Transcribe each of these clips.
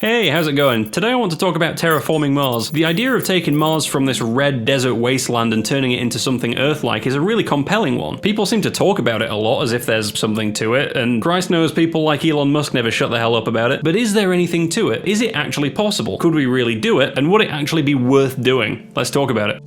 Hey, how's it going? Today I want to talk about terraforming Mars. The idea of taking Mars from this red desert wasteland and turning it into something Earth-like is a really compelling one. People seem to talk about it a lot as if there's something to it, and Christ knows people like Elon Musk never shut the hell up about it. But is there anything to it? Is it actually possible? Could we really do it? And would it actually be worth doing? Let's talk about it.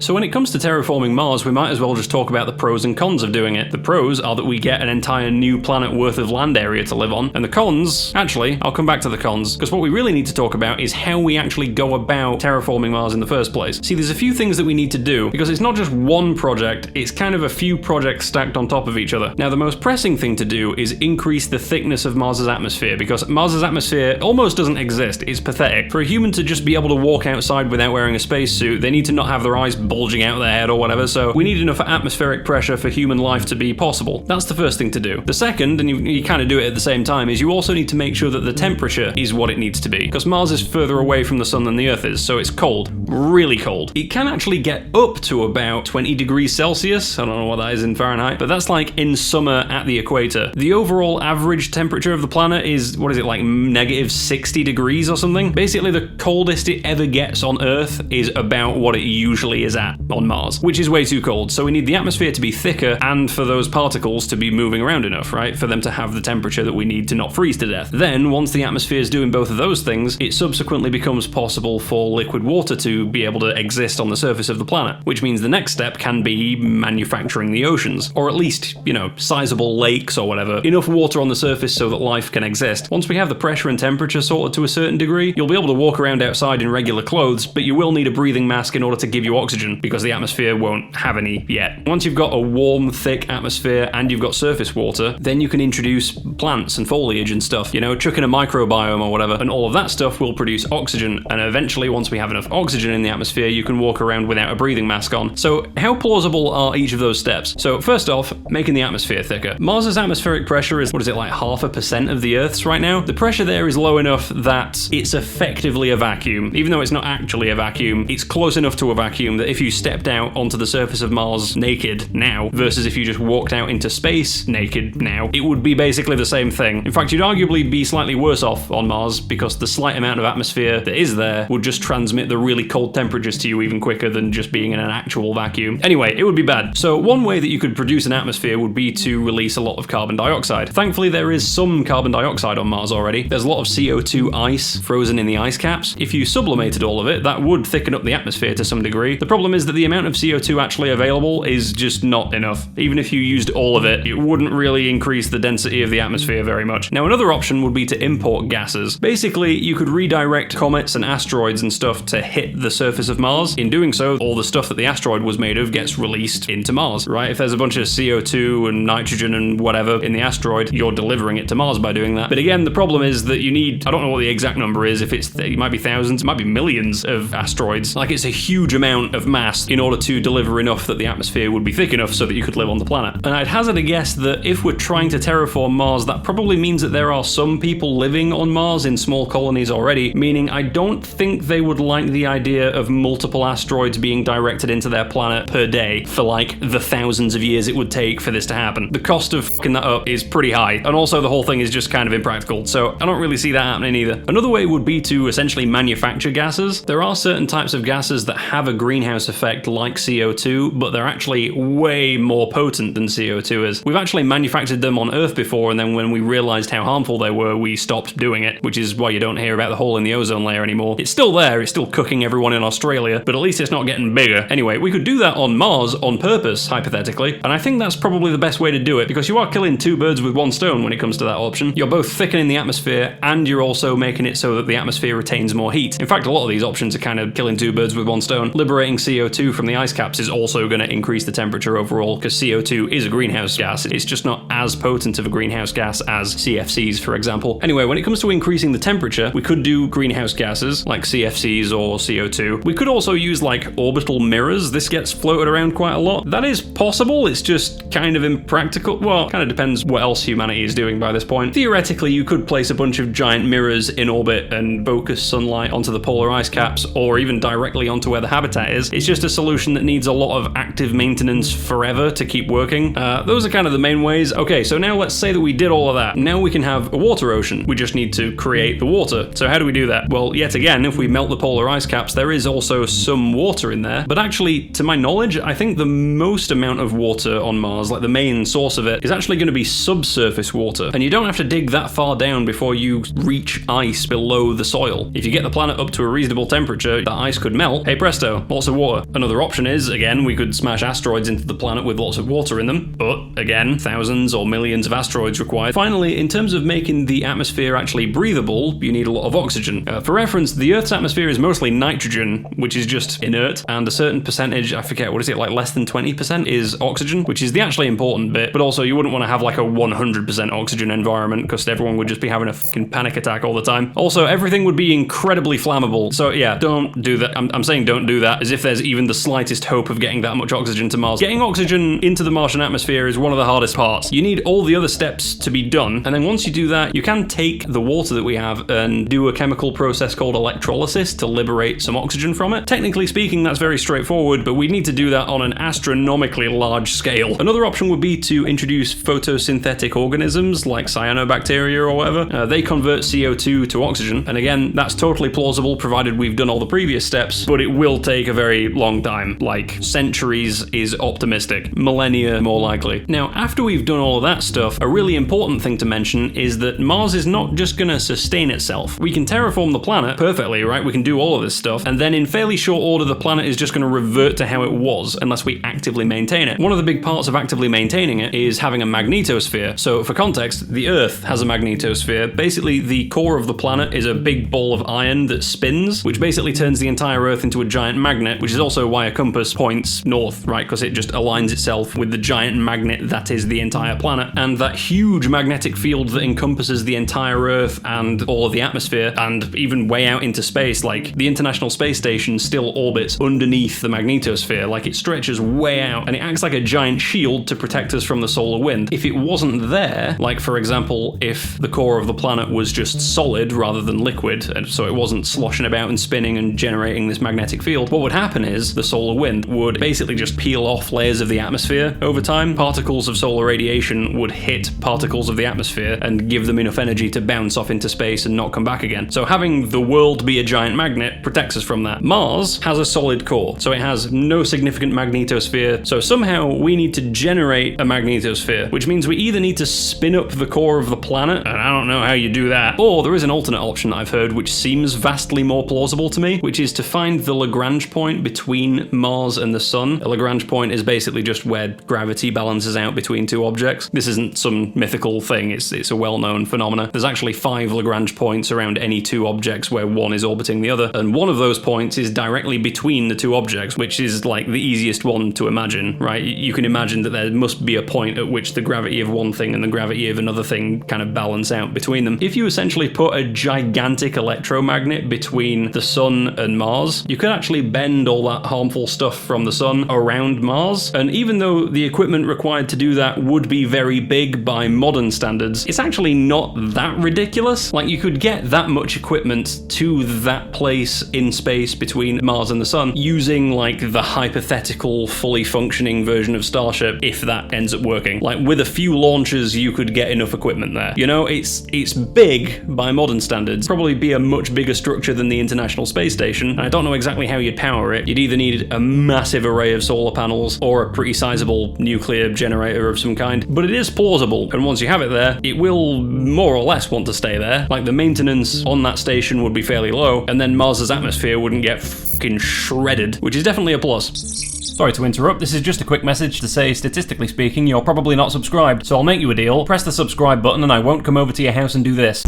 So when it comes to terraforming Mars, we might as well just talk about the pros and cons of doing it. The pros are that we get an entire new planet worth of land area to live on, and the cons, actually, I'll come back to the cons, because what we really need to talk about is how we actually go about terraforming Mars in the first place. See, there's a few things that we need to do, because it's not just one project, it's kind of a few projects stacked on top of each other. Now, the most pressing thing to do is increase the thickness of Mars's atmosphere, because Mars's atmosphere almost doesn't exist. It's pathetic. For a human to just be able to walk outside without wearing a spacesuit, they need to not have their eyes bulging out their head or whatever, so we need enough atmospheric pressure for human life to be possible. That's the first thing to do. The second, and you kind of do it at the same time, is you also need to make sure that the temperature is what it needs to be, because Mars is further away from the sun than the Earth is, so it's cold, really cold. It can actually get up to about 20 degrees Celsius, I don't know what that is in Fahrenheit, but that's like in summer at the equator. The overall average temperature of the planet is, what is it, like negative 60 degrees or something? Basically, the coldest it ever gets on Earth is about what it usually is at on Mars, which is way too cold. So we need the atmosphere to be thicker and for those particles to be moving around enough, right? For them to have the temperature that we need to not freeze to death. Then, once the atmosphere is doing both of those things, it subsequently becomes possible for liquid water to be able to exist on the surface of the planet, which means the next step can be manufacturing the oceans, or at least, sizable lakes or whatever, enough water on the surface so that life can exist. Once we have the pressure and temperature sorted to a certain degree, you'll be able to walk around outside in regular clothes, but you will need a breathing mask in order to give you oxygen, because the atmosphere won't have any yet. Once you've got a warm, thick atmosphere and you've got surface water, then you can introduce plants and foliage and stuff, chuck in a microbiome or whatever, and all of that stuff will produce oxygen, and eventually, once we have enough oxygen in the atmosphere, you can walk around without a breathing mask on. So how plausible are each of those steps? So first off, making the atmosphere thicker. Mars's atmospheric pressure is, 0.5% of the Earth's right now? The pressure there is low enough that it's effectively a vacuum. Even though it's not actually a vacuum, it's close enough to a vacuum that if you stepped out onto the surface of Mars naked now, versus if you just walked out into space naked now, it would be basically the same thing. In fact, you'd arguably be slightly worse off on Mars, because the slight amount of atmosphere that is there would just transmit the really cold temperatures to you even quicker than just being in an actual vacuum. Anyway, it would be bad. So one way that you could produce an atmosphere would be to release a lot of carbon dioxide. Thankfully, there is some carbon dioxide on Mars already. There's a lot of CO2 ice frozen in the ice caps. If you sublimated all of it, that would thicken up the atmosphere to some degree. The problem is that the amount of CO2 actually available is just not enough. Even if you used all of it, it wouldn't really increase the density of the atmosphere very much. Now, another option would be to import gases. Basically, you could redirect comets and asteroids and stuff to hit the surface of Mars. In doing so, all the stuff that the asteroid was made of gets released into Mars, right? If there's a bunch of CO2 and nitrogen and whatever in the asteroid, you're delivering it to Mars by doing that. But again, the problem is that you need, I don't know what the exact number is, it might be thousands, it might be millions of asteroids. Like, it's a huge amount of mass in order to deliver enough that the atmosphere would be thick enough so that you could live on the planet. And I'd hazard a guess that if we're trying to terraform Mars, that probably means that there are some people living on Mars in small colonies already, meaning I don't think they would like the idea of multiple asteroids being directed into their planet per day for like the thousands of years it would take for this to happen. The cost of fucking that up is pretty high, and also the whole thing is just kind of impractical, so I don't really see that happening either. Another way would be to essentially manufacture gases. There are certain types of gases that have a greenhouse effect like CO2, but they're actually way more potent than CO2 is. We've actually manufactured them on Earth before, and then when we realized how harmful they were, we stopped doing it, which is why you don't hear about the hole in the ozone layer anymore. It's still there, it's still cooking everyone in Australia, but at least it's not getting bigger. Anyway, we could do that on Mars on purpose, hypothetically, and I think that's probably the best way to do it, because you are killing two birds with one stone when it comes to that option. You're both thickening the atmosphere, and you're also making it so that the atmosphere retains more heat. In fact, a lot of these options are kind of killing two birds with one stone, liberating CO2 from the ice caps is also going to increase the temperature overall, because CO2 is a greenhouse gas. It's just not as potent of a greenhouse gas as CFCs, for example. Anyway, when it comes to increasing the temperature, we could do greenhouse gases like CFCs or CO2. We could also use like orbital mirrors. This gets floated around quite a lot. That is possible, it's just kind of impractical. Well, kind of depends what else humanity is doing by this point. Theoretically, you could place a bunch of giant mirrors in orbit and focus sunlight onto the polar ice caps, or even directly onto where the habitat is. It's just a solution that needs a lot of active maintenance forever to keep working. Those are kind of the main ways. Okay, so now let's say that we did all of that. Now we can have a water ocean. We just need to create the water. So how do we do that? Well, yet again, if we melt the polar ice caps, there is also some water in there. But actually, to my knowledge, I think the most amount of water on Mars, like the main source of it, is actually going to be subsurface water. And you don't have to dig that far down before you reach ice below the soil. If you get the planet up to a reasonable temperature, that ice could melt. Hey presto, lots of water. Another option is, again, we could smash asteroids into the planet with lots of water in them. But again, thousands or millions of asteroids required. Finally, in terms of making the atmosphere actually breathable, you need a lot of oxygen. For reference, the Earth's atmosphere is mostly nitrogen, which is just inert, and a certain percentage, I forget, what is it, like less than 20% is oxygen, which is the actually important bit. But also, you wouldn't want to have like a 100% oxygen environment, because everyone would just be having a fucking panic attack all the time. Also, everything would be incredibly flammable. So yeah, don't do that. I'm saying don't do that, as if there's even the slightest hope of getting that much oxygen to Mars. Getting oxygen into the Martian atmosphere is one of the hardest parts. You need all the other steps to be done, and then once you do that, you can take the water that we have and do a chemical process called electrolysis to liberate some oxygen from it. Technically speaking, that's very straightforward, but we need to do that on an astronomically large scale. Another option would be to introduce photosynthetic organisms like cyanobacteria or whatever. They convert CO2 to oxygen, and again, that's totally plausible provided we've done all the previous steps, but it will take a very long time. Like, centuries is optimistic, millennia more likely. Now, after we've done all of that stuff, a really important thing to mention is that Mars is not just gonna sustain itself. We can terraform the planet perfectly, right? We can do all of this stuff, and then in fairly short order, the planet is just gonna revert to how it was, unless we actively maintain it. One of the big parts of actively maintaining it is having a magnetosphere. So for context, the Earth has a magnetosphere. Basically, the core of the planet is a big ball of iron that spins, which basically turns the entire Earth into a giant magnet, which is also why a compass points north, right? Because it just aligns itself with the giant magnet that is the entire planet. And that huge magnetic field that encompasses the entire Earth and all of the atmosphere, and even way out into space, like the International Space Station still orbits underneath the magnetosphere, like it stretches way out, and it acts like a giant shield to protect us from the solar wind. If it wasn't there, like for example, if the core of the planet was just solid rather than liquid, and so it wasn't sloshing about and spinning and generating this magnetic field, what would happen is the solar wind would basically just peel off layers of the atmosphere over time. Particles of solar radiation would hit particles of the atmosphere and give them enough energy to bounce off into space and not come back again. So having the world be a giant magnet protects us from that. Mars has a solid core, so it has no significant magnetosphere, so somehow we need to generate a magnetosphere, which means we either need to spin up the core of the planet, and I don't know how you do that, or there is an alternate option I've heard which seems vastly more plausible to me, which is to find the Lagrange point between Mars and the Sun. A Lagrange point is basically just where gravity balances out between two objects. This isn't some mythical thing, it's a well-known phenomena. There's actually 5 Lagrange points around any two objects where one is orbiting the other, and one of those points is directly between the two objects, which is like the easiest one to imagine, right? You can imagine that there must be a point at which the gravity of one thing and the gravity of another thing kind of balance out between them. If you essentially put a gigantic electromagnet between the Sun and Mars, you could actually bend all that harmful stuff from the Sun around Mars, and even though the equipment required to do that would be very big by modern standards, it's actually not that ridiculous. Like, you could get that much equipment to that place in space between Mars and the Sun using like the hypothetical fully functioning version of Starship, if that ends up working. Like, with a few launches you could get enough equipment there. You know, it's big by modern standards. Probably be a much bigger structure than the International Space Station, and I don't know exactly how you'd power it. You'd either need a massive array of solar panels or a pretty sizable nuclear generator of some kind, but it is plausible, and once you have it there, it will more or less want to stay there. Like, the maintenance on that station would be fairly low, and then Mars's atmosphere wouldn't get fucking shredded, which is definitely a plus. Sorry to interrupt, this is just a quick message to say, statistically speaking, you're probably not subscribed, so I'll make you a deal. Press the subscribe button and I won't come over to your house and do this.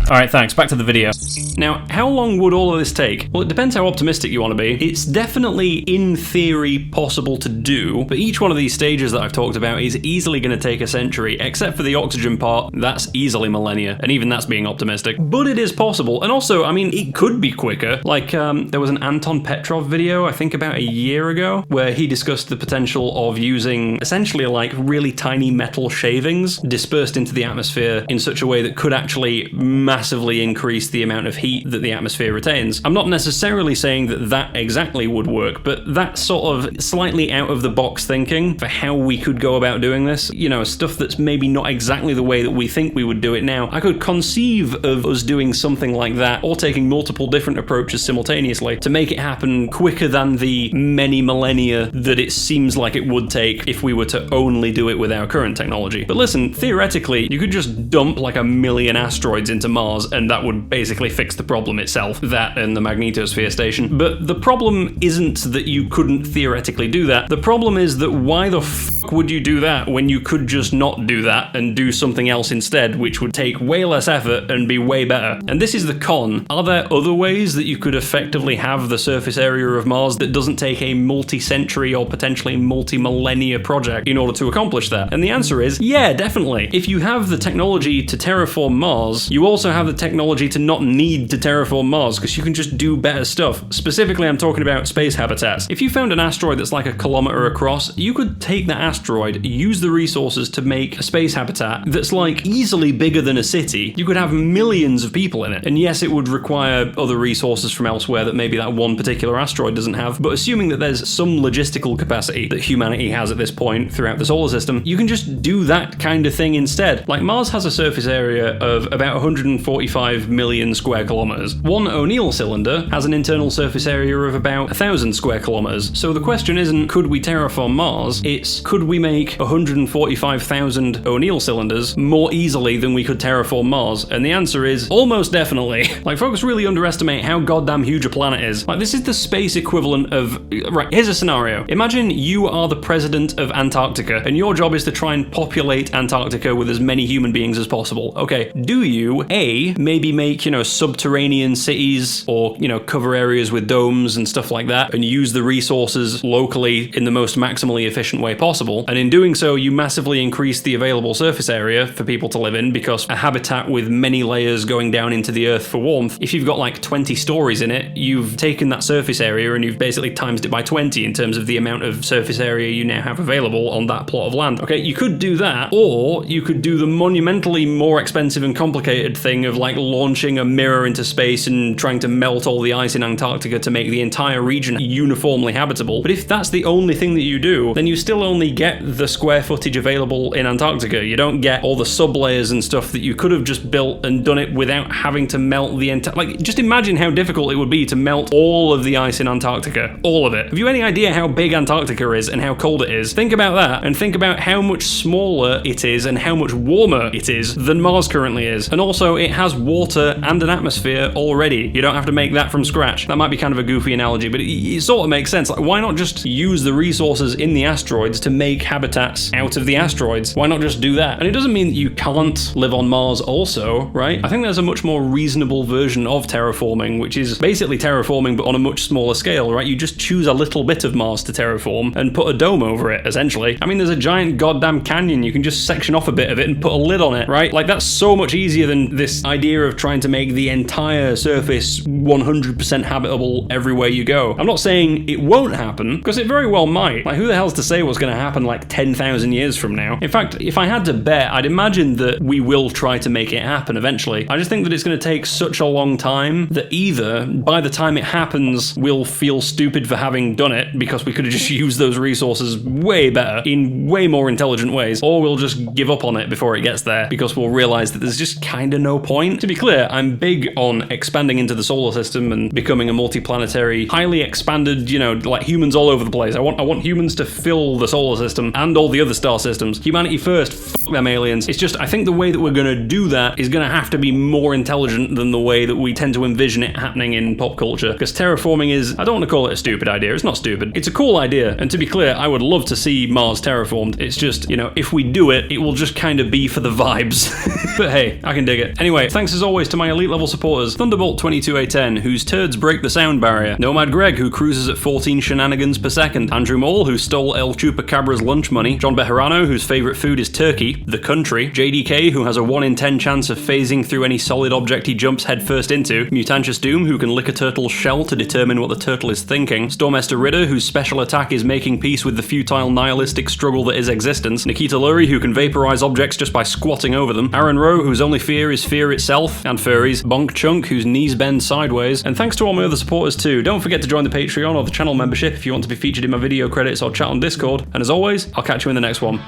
Alright, thanks. Back to the video. Now, how long would all of this take? Well, it depends how optimistic you want to be. It's definitely, in theory, possible to do, but each one of these stages that I've talked about is easily going to take a century, except for the oxygen part, that's easily millennia, and even that's being optimistic. But it is possible, and also, I mean, it could be quicker. Like, there was an Anton Petrov video, I think about a year ago, where he discussed the potential of using essentially like really tiny metal shavings dispersed into the atmosphere in such a way that could actually massively increase the amount of heat that the atmosphere retains. I'm not necessarily saying that that exactly would work, but that sort of slightly out of the box thinking for how we could go about doing this, you know, stuff that's maybe not exactly the way that we think we would do it now. I could conceive of us doing something like that, or taking multiple different approaches simultaneously to make it happen quicker than the many millennia that it seems like it would take if we were to only do it with our current technology. But listen, theoretically, you could just dump like 1 million asteroids into Mars and that would basically fix the problem itself, that and the magnetosphere station. But the problem isn't that you couldn't theoretically do that. The problem is that why the fuck would you do that when you could just not do that and do something else instead, which would take way less effort and be way better? And this is the con. Are there other ways that you could effectively have the surface area of Mars that doesn't take a multi-century or potentially multi-millennia project in order to accomplish that? And the answer is, yeah, definitely. If you have the technology to terraform Mars, you also have the technology to not need to terraform Mars, because you can just do better stuff. Specifically, I'm talking about space habitats. If you found an asteroid that's like 1 kilometer across, you could take that asteroid, use the resources to make a space habitat that's like easily bigger than a city. You could have millions of people in it. And yes, it would require other resources from elsewhere that maybe that one particular asteroid doesn't have, but assuming that there's some logistical capacity that humanity has at this point throughout the solar system, you can just do that kind of thing instead. Like, Mars has a surface area of about 145 million square kilometers. One O'Neill cylinder has an internal surface area of about 1,000 square kilometers. So the question isn't, could we terraform Mars? It's, could we make 145,000 O'Neill cylinders more easily than we could terraform Mars? And the answer is almost definitely. Like, folks really underestimate how goddamn huge a planet is. Like, this is the space equivalent of... Right, here's a scenario. Imagine you are the president of Antarctica, and your job is to try and populate Antarctica with as many human beings as possible. Okay, do you, A, maybe make, you know, subterranean cities, or, you know, cover areas with domes and stuff like that, and use the resources locally in the most maximally efficient way possible, and in doing so, you massively increase the available surface area for people to live in, because a habitat with many layers going down into the earth for warmth, if you've got like 20 stories in it, you've taken that surface area and you've basically times it by 20 in terms of the amount of surface area you now have available on that plot of land. Okay, you could do that, or you could do the monumentally more expensive and complicated thing of like launching a mirror into space and trying to melt all the ice in Antarctica to make the entire region uniformly habitable. But if that's the only thing that you do, then you still only get the square footage available in Antarctica. You don't get all the sublayers and stuff that you could have just built and done it without having to melt the entire... Like, just imagine how difficult it would be to melt all of the ice in Antarctica. All of it. Have you any idea how big Antarctica is and how cold it is? Think about that, and think about how much smaller it is and how much warmer it is than Mars currently is. And also, it has water and an atmosphere already. You don't have to make that from scratch. That might be kind of a goofy analogy, but it sort of makes sense. Like, why not just use the resources in the asteroids to make habitats out of the asteroids? Why not just do that? And it doesn't mean that you can't live on Mars also, right? I think there's a much more reasonable version of terraforming, which is basically terraforming but on a much smaller scale, right? You just choose a little bit of Mars to terraform and put a dome over it, essentially. I mean, there's a giant goddamn canyon. You can just section off a bit of it and put a lid on it, right? Like, that's so much easier than this idea of trying to make the entire surface 100% habitable everywhere you go. I'm not saying it won't happen, because it very well might. Like, who the hell's to say what's going to happen like 10,000 years from now? In fact, if I had to bet, I'd imagine that we will try to make it happen eventually. I just think that it's going to take such a long time that either by the time it happens, we'll feel stupid for having done it because we could have just used those resources way better in way more intelligent ways, or we'll just give up on it before it gets there because we'll realize that there's just kind of no point. To be clear, I'm big on expanding into the solar system and becoming a multi-planetary, highly expanded, you know, like humans all over the place. I want humans to fill the solar system and all the other star systems. Humanity first, fuck them aliens. It's just, I think the way that we're going to do that is going to have to be more intelligent than the way that we tend to envision it happening in pop culture. Because terraforming is, I don't want to call it a stupid idea. It's not stupid. It's a cool idea. And to be clear, I would love to see Mars terraformed. It's just, you know, if we do it, it will just kind of be for the vibes. But hey, I can dig it. Anyway, Anyway, thanks as always to my elite level supporters, Thunderbolt22A10, whose turds break the sound barrier, Nomad Greg, who cruises at 14 shenanigans per second, Andrew Mole, who stole El Chupacabra's lunch money, John Bejarano, whose favourite food is turkey, the country, JDK, who has a 1 in 10 chance of phasing through any solid object he jumps headfirst into, Mutantious Doom, who can lick a turtle's shell to determine what the turtle is thinking, Stormester Ritter, whose special attack is making peace with the futile nihilistic struggle that is existence, Nikita Lurie, who can vaporize objects just by squatting over them, Aaron Rowe, whose only fear is fear itself, and furries, Bonk Chunk, whose knees bend sideways, and thanks to all my other supporters too. Don't forget to join the Patreon or the channel membership if you want to be featured in my video credits or chat on Discord, and as always, I'll catch you in the next one.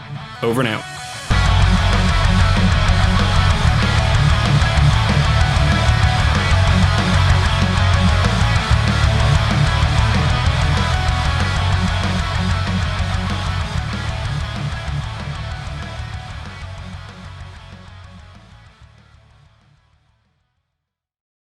Over and out.